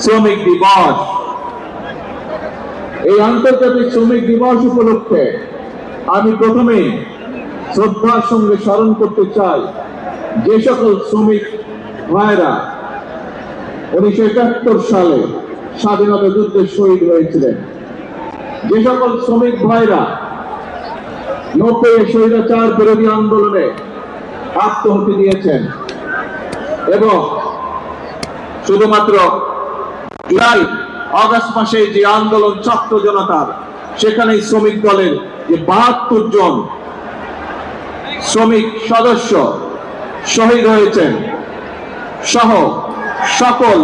শ্রমিক দিবস। এই আন্তর্জাতিক শ্রমিক দিবস উপলক্ষে আমি প্রথমেই শ্রদ্ধার সঙ্গে স্মরণ করতে চাই যে সকল শ্রমিক ভাইরা 1971 সালে স্বাধীনতা যুদ্ধে শহীদ হয়েছিলেন, যে সকল শ্রমিক ভাইরা 90 স্বৈরাচার বিরোধী আন্দোলনে আত্মহতি দিয়েছেন এবং শুধুমাত্র জুলাই আগস্ট মাসে যে আন্দোলন ছাত্র জনতার, সেখানে শ্রমিক দলের যে 72 জন শ্রমিক সদস্য শহীদ হয়েছেন সহ সকল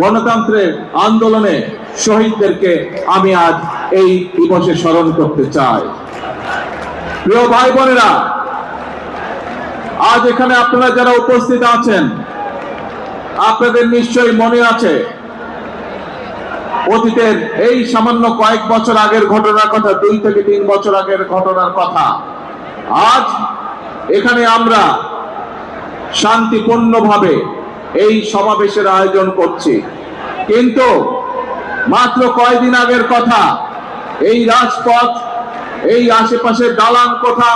গণতন্ত্রের আন্দোলনে শহীদদেরকে আমি আজ এই দিবসে স্মরণ করতে চাই। প্রিয় ভাই বোনেরা, আজ এখানে আপনারা যারা উপস্থিত আছেন, আপনাদের নিশ্চয়ই মনে আছে অতীতের এই সামান্য কয়েক বছর আগের ঘটনার কথা, 2 থেকে 3 বছর আগের ঘটনার কথা। আজ এখানে আমরা শান্তিপূর্ণভাবে এই সমাবেশের আয়োজন করছি, কিন্তু মাত্র কয়েকদিন আগের কথা, এই রাজপথ, এই আশেপাশের দালান কোঠা,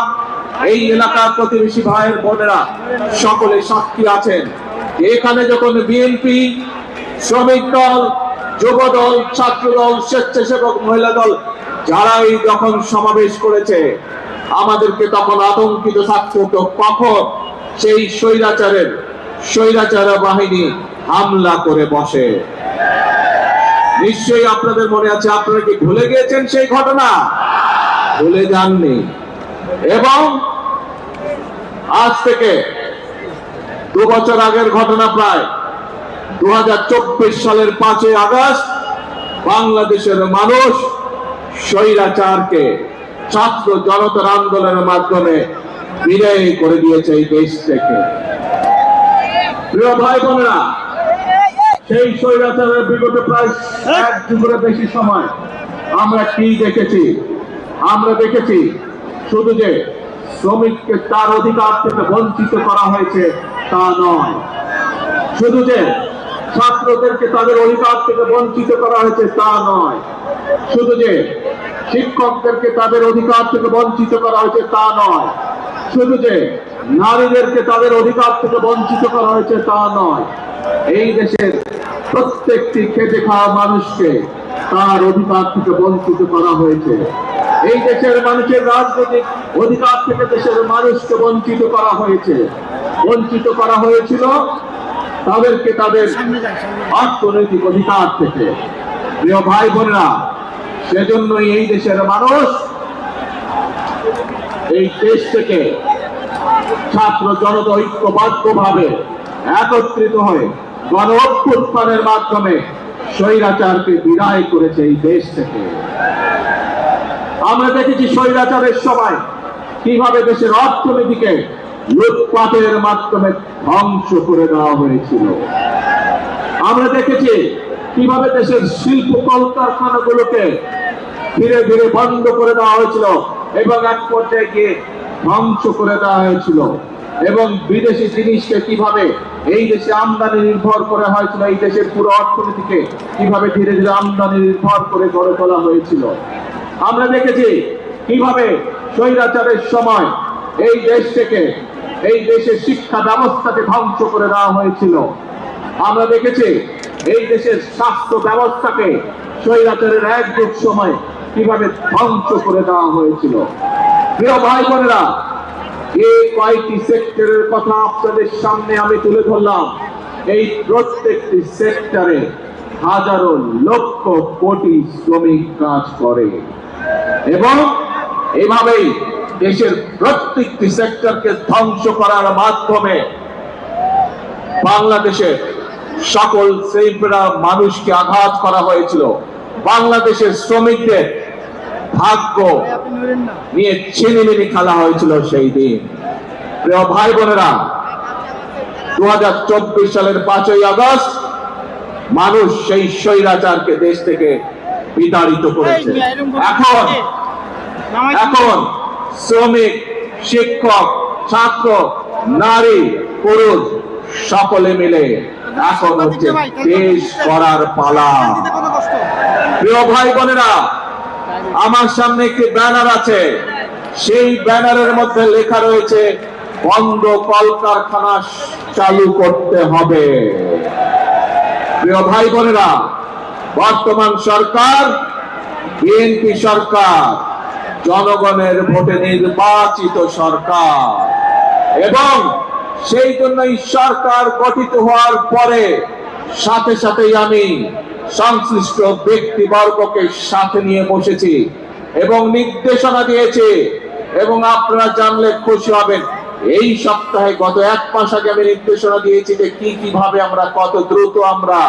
এই এলাকার প্রতিবেশী ভাইয়ের বোনেরা সকলে সাক্ষী আছেন। এখানে যখন বিএনপি, শ্রমিক দল, যুব দল, ছাত্র দল, স্বেচ্ছাসেবক মহিলা দল যারাই যখন সমাবেশ করেছে, আমাদেরকে তখন আতঙ্কিত থাকতে হতো কখন সেই স্বৈরাচার বাহিনী হামলা করে বসে। নিশ্চয়ই আপনাদের মনে আছে, আপনারা কি ভুলে গিয়েছেন সেই ঘটনা? ভুলে যাননি। এবং আজ থেকে 2 বছর আগের ঘটনা, প্রায় 2024 সালের 5ই আগস্ট বাংলাদেশের মানুষ স্বৈরাচারকে ছাত্র জনতার আন্দোলনের মাধ্যমে বিদায় করে দিয়েছে এই দেশ থেকে। প্রিয় ভাই বোনেরা, সেই স্বৈরাচারের বিগত প্রায় 1 যুগের বেশি সময় আমরা কি দেখেছি? আমরা দেখেছি শুধু যে শ্রমিককে তার অধিকার থেকে বঞ্চিত করা হয়েছে তা নয়, শুধু যে ছাত্রদেরকে তাদের অধিকার থেকে বঞ্চিত করা হয়েছে তা নয়, শুধু যে শিক্ষকদেরকে তাদের অধিকার থেকে বঞ্চিত করা হয়েছে তা নয়, শুধু যে নারীদেরকে তাদের অধিকার থেকে বঞ্চিত করা হয়েছে তা নয়, এই দেশের প্রত্যেকটি খেটে খাওয়া মানুষকে তার অধিকার থেকে বঞ্চিত করা হয়েছে। এই দেশের মানুষের রাজনৈতিক অধিকার থেকে দেশের মানুষকে বঞ্চিত করা হয়েছে। বঞ্চিত করা হয়েছিল তাদেরকে তাদের অর্থনৈতিক অধিকার থেকে। প্রিয় ভাই বোনেরা, সেজন্যই এই দেশের মানুষ এই দেশ থেকে ছাত্র জনতা ঐক্যবদ্ধভাবে একত্রিত হয়ে গণ অভ্যুত্থানের মাধ্যমে স্বৈরাচারকে বিদায় করেছে এই দেশ থেকে। আমরা দেখেছি স্বৈরাচারের সময় কিভাবে দেশের অর্থনীতিকে লুটপাটের মাধ্যমে ধ্বংস করে দেওয়া হয়েছিল। আমরা দেখেছি কিভাবে দেশের শিল্প কলকারখানাগুলোকে ধীরে ধীরে বন্ধ করে দেওয়া হয়েছিল এবং এক পর্যায়ে গিয়ে ধ্বংস করে দেওয়া হয়েছিল, এবং বিদেশি জিনিসকে কিভাবে এই দেশে আমদানি নির্ভর করে হয়েছিল, এই দেশের পুরো অর্থনীতিকে কিভাবে ধীরে ধীরে আমদানি নির্ভর করে গড়ে তোলা হয়েছিল। আমরা দেখেছি কিভাবে স্বৈরাচারের সময় এই দেশ থেকে, এই দেশের শিক্ষা ব্যবস্থাকে ধ্বংস করে দেওয়া হয়েছিল। আমরা দেখেছি এই দেশের স্বাস্থ্য ব্যবস্থাকে স্বৈরাচারের এক যুগ সময় কিভাবে ধ্বংস করে দেওয়া হয়েছিল। প্রিয় ভাই বোনেরা, এই কয়েকটি সেক্টরের কথা আপনাদের সামনে আমি তুলে ধরলাম। এই প্রত্যেকটি সেক্টরে হাজারো লক্ষ কোটি শ্রমিক কাজ করে এবং এভাবেই দেশের প্রত্যেকটি সেক্টরকে ধ্বংস করার মাধ্যমে বাংলাদেশের সকল শ্রেণীর মানুষকে আঘাত করা হয়েছিল। বাংলাদেশের শ্রমিকদের ভাগ্য নিয়ে ছিনিমিনি খেলা হয়েছিল সেই দিন। প্রিয় ভাই বোনেরা, 2024 সালের 5ই আগস্ট মানুষ সেই স্বৈরাচারকে দেশ থেকে বিতাড়িত করেছে। এখন শ্রমিক, শিক্ষক, ছাত্র, নারী, পুরুষ সকলে মিলে এখন হচ্ছে দেশ করার পালা। প্রিয় ভাই বোনেরা, আমার সামনে একটি ব্যানার আছে, সেই ব্যানারের মধ্যে লেখা রয়েছে বন্ধ কলকারখানা চালু করতে হবে। প্রিয় ভাই বোনেরা, বর্তমান সরকার বিএনপি সরকার, জনগণের ভোটে নির্বাচিত সরকার, এবং সেই জন্যই সরকার গঠিত হওয়ার পরে সাথে সাথেই আমি সংশ্লিষ্ট ব্যক্তিবর্গকে সাথে নিয়ে বসেছি এবং নির্দেশনা দিয়েছি। এবং আপনারা জানলে খুশি হবেন, এই সপ্তাহে গত এক মাস আগে আমি নির্দেশনা দিয়েছি যে কিভাবে আমরা কত দ্রুত আমরা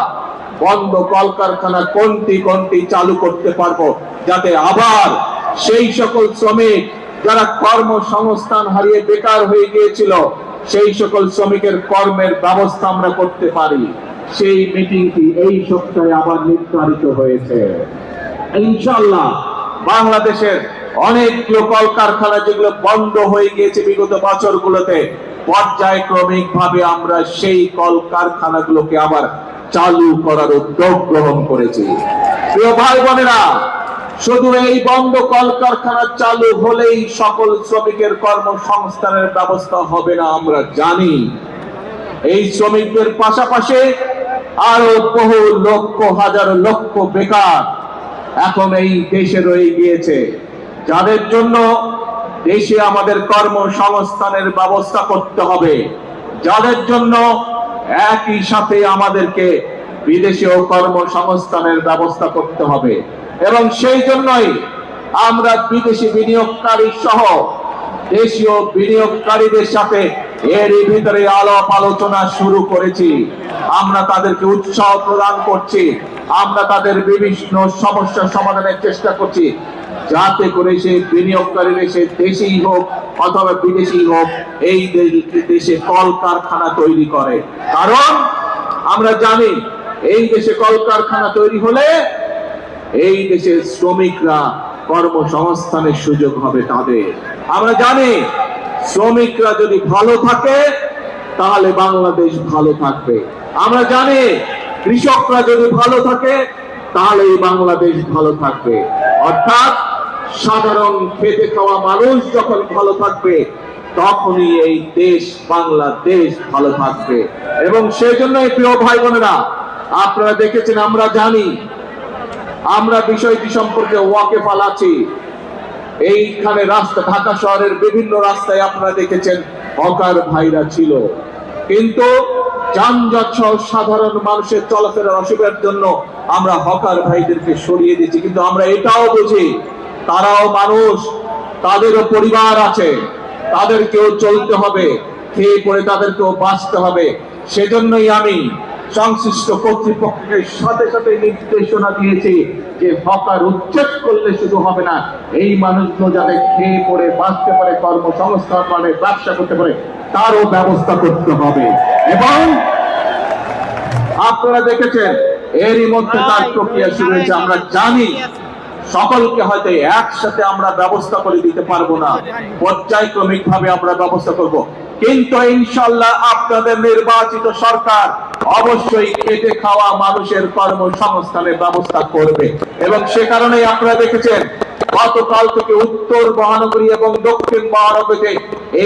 বন্ধ কলকারখানা কোনটি কোনটি চালু করতে পারবো, যাতে আবার সেই সকল শ্রমিক যারা কর্মসংস্থান হারিয়ে বেকার হয়ে গিয়েছিল সেই সকল শ্রমিকের কর্মের ব্যবস্থা আমরা করতে পারি। সেই মিটিংটি এই সপ্তাহে আবার নির্ধারিত হয়েছে। ইনশাআল্লাহ বাংলাদেশের অনেকগুলো কলকারখানা যেগুলো বন্ধ হয়ে গিয়েছে বিগত বছরগুলোতে, পর্যায়ক্রমিক ভাবে আমরা সেই কলকারখানাগুলোকে আবার চালু করার উদ্যোগ গ্রহণ করেছি। প্রিয় ভাই বোনেরা, শুধু এই বন্ধ কলকারখানা চালু হলেই সকল শ্রমিকের কর্মসংস্থানের ব্যবস্থা হবে না, আমরা জানি। এই শ্রমিকদের পাশাপাশি আরো বহু লক্ষ হাজার লক্ষ বেকার এখন এই দেশে রয়ে গিয়েছে, যাদের জন্য দেশে আমাদের কর্মসংস্থানের ব্যবস্থা করতে হবে, যাদের জন্য একই সাথে আমাদেরকে বিদেশেও কর্মসংস্থানের ব্যবস্থা করতে হবে। এবং সেই জন্যই আমরা বিদেশি বিনিয়োগকারী সহ দেশীয় বিনিয়োগকারীদের সাথে এরই ভিতরে আলাপ আলোচনা শুরু করেছি। আমরা তাদেরকে উৎসাহ প্রদান করছি, আমরা তাদের বিভিন্ন সমস্যা সমাধানের চেষ্টা করছি, যাতে করে সেই বিনিয়োগকারীরা সে দেশেই হোক অথবা বিদেশি হোক এই দেশে কলকারখানা তৈরি করে। কারণ আমরা জানি এই দেশে কলকারখানা তৈরি হলে এই দেশের শ্রমিকরা কর্মসংস্থানের সুযোগ হবে তাদের। আমরা জানি শ্রমিকরা যদি ভালো থাকে তাহলে বাংলাদেশ ভালো থাকবে। আমরা জানি কৃষকরা যদি ভালো থাকে তাহলে বাংলাদেশ ভালো থাকবে। অর্থাৎ সাধারণ খেটে খাওয়া মানুষ যখন ভালো থাকবে তখনই এই দেশ বাংলাদেশ ভালো থাকবে। এবং সেই জন্যই প্রিয় ভাই বোনেরা, আপনারা দেখেছেন, আমরা জানি, আমরা বিষয়টি সম্পর্কে ওয়াকিফাল আছি। এইখানে রাস্তা, ঢাকা শহরের বিভিন্ন রাস্তায় আপনারা দেখেছেন হকার ভাইরা ছিল, কিন্তু যানজট সহ সাধারণ মানুষের চলাফেরার অসুবিধার জন্য আমরা হকার ভাইদেরকে সরিয়ে দিচ্ছি। কিন্তু আমরা এটাও বুঝি তারাও মানুষ, তাদেরও পরিবার আছে, তাদেরকেও চলতে হবে, খেয়ে পড়ে তাদেরকেও বাঁচতে হবে। সেজন্যই আমি সংশ্লিষ্ট কর্তৃপক্ষকে সাথে সাথে নির্দেশনা দিয়েছি যে হকার উচ্ছেদ করলে শুধু হবে না, এই মানুষগুলো যাতে খেয়ে পড়ে বাঁচতে পারে, কর্মসংস্থান মানে ব্যবসা করতে পারে, তারও ব্যবস্থা করতে হবে। এবং আপনারা দেখেছেন এরই মধ্যে তার প্রক্রিয়া শুরু হয়েছে। আমরা জানি সকলকে হয়তো একসাথে আমরা ব্যবস্থা করে দিতে পারবো না, পর্যায়ক্রমিক ভাবে আমরা ব্যবস্থা করব, কিন্তু ইনশাআল্লাহ আপনাদের নির্বাচিত সরকার অবশ্যই খেটে খাওয়া মানুষের কর্মসংস্থানের ব্যবস্থা করবে। এবং সে কারণেই আপনারা দেখেছেন গতকাল থেকে উত্তর মহানগরী এবং দক্ষিণ মহানগরীতে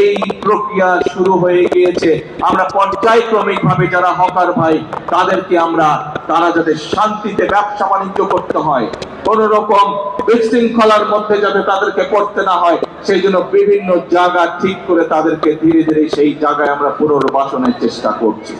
এই প্রক্রিয়া শুরু হয়ে গিয়েছে। আমরা পর্যায়ক্রমিক ভাবে যারা হকার ভাই তাদেরকে আমরা, তারা যাতে শান্তিতে ব্যবসা বাণিজ্য করতে হয়, কোন রকম বিশৃঙ্খলার মধ্যে যাতে তাদেরকে করতে না হয়, সেই জন্য বিভিন্ন জায়গা ঠিক করে তাদেরকে ধীরে ধীরে সেই জায়গায় আমরা পুনর্বাসনের চেষ্টা করছি।